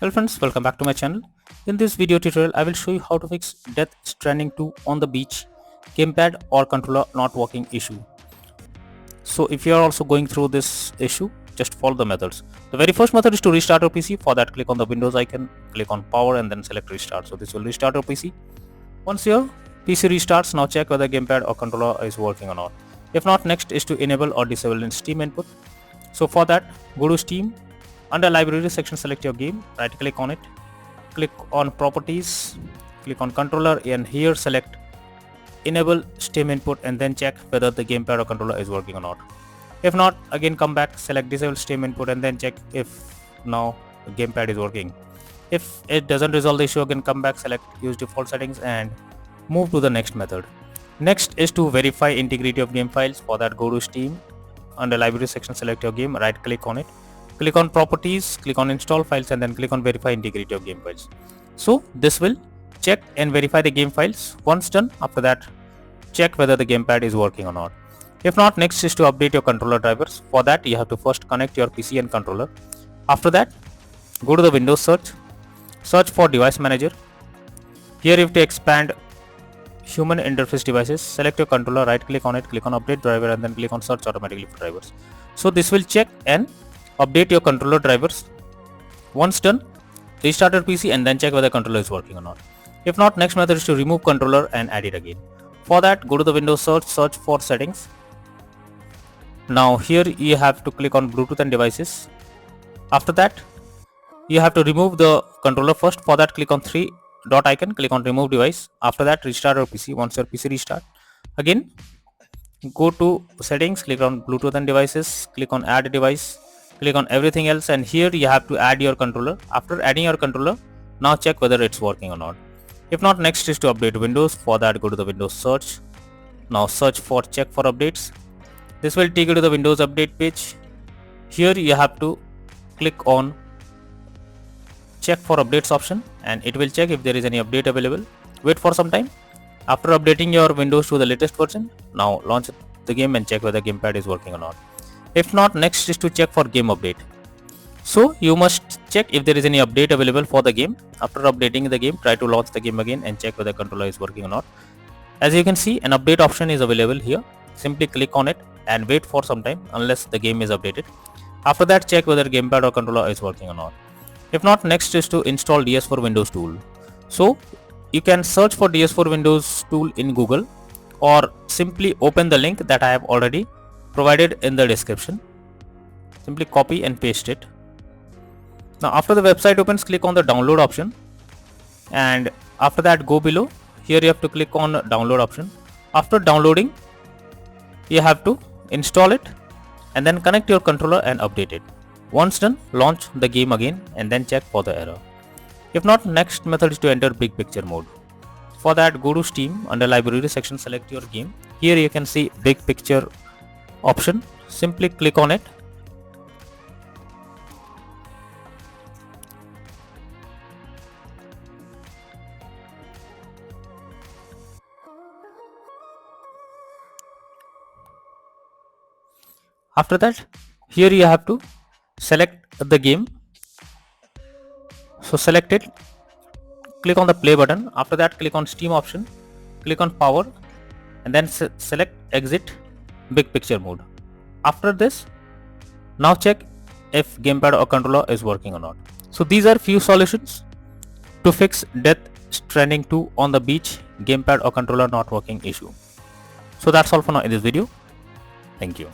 Hello friends, welcome back to my channel. In this video tutorial, I will show you how to fix Death Stranding 2 on the beach, gamepad or controller not working issue. So if you are also going through this issue, just follow the methods. The very first method is to restart your PC. For that, click on the Windows icon, click on power and then select restart. So this will restart your PC. Once your PC restarts, now check whether gamepad or controller is working or not. If not, next is to enable or disable in Steam input. So for that, go to Steam. Under library section, select your game, right click on it, click on properties, click on controller, and here select enable Steam input and then check whether the gamepad or controller is working or not. If not, again come back, select disable Steam input and then check if now the gamepad is working. If it doesn't resolve the issue, again come back, select use default settings and move to the next method. Next is to verify integrity of game files. For that, go to Steam. Under library section, select your game, right click on it, click on properties, click on install files and then click on verify integrity of game files. So this will check and verify the game files. Once done, after that check whether the gamepad is working or not. If not, next is to update your controller drivers. For that, you have to first connect your PC and controller. After that, go to the Windows search for device manager. Here you have to expand human interface devices, select your controller, right click on it, click on update driver and then click on search automatically for drivers. So this will check and update your controller drivers. Once done, restart your PC and then check whether controller is working or not. If not, next method is to remove controller and add it again. For that, go to the Windows search for settings. Now here you have to click on Bluetooth and devices. After that, you have to remove the controller first. For that, click on 3 dot icon, click on remove device. After that, restart your PC. Once your PC restart, again go to settings, click on Bluetooth and devices, click on add device, click on everything else and here you have to add your controller. After adding your controller, now check whether it's working or not. If not, next is to update Windows. For that, go to the Windows search. Now search for check for updates. This will take you to the Windows update page. Here you have to click on check for updates option and it will check if there is any update available. Wait for some time. After updating your Windows to the latest version, now launch the game and check whether gamepad is working or not. If not, next is to check for game update. So you must check if there is any update available for the game. After updating the game, try to launch the game again and check whether controller is working or not. As you can see, an update option is available here. Simply click on it and wait for some time unless the game is updated. After that, check whether gamepad or controller is working or not. If not, next is to install DS4 Windows tool. So you can search for DS4 Windows tool in Google or simply open the link that I have already provided in the description. Simply copy and paste it. Now after the website opens, click on the download option and after that go below. Here you have to click on download option. After downloading, you have to install it and then connect your controller and update it. Once done, launch the game again and then check for the error. If not, next method is to enter big picture mode. For that, go to Steam. Under library section, select your game. Here you can see big picture option. Simply click on it. After that, here you have to select the game. So select it, click on the play button. After that, click on Steam option, click on power and then select exit big picture mode. After this, now check if gamepad or controller is working or not. So these are few solutions to fix Death Stranding 2 on the beach, gamepad or controller not working issue. So that's all for now in this video. Thank you.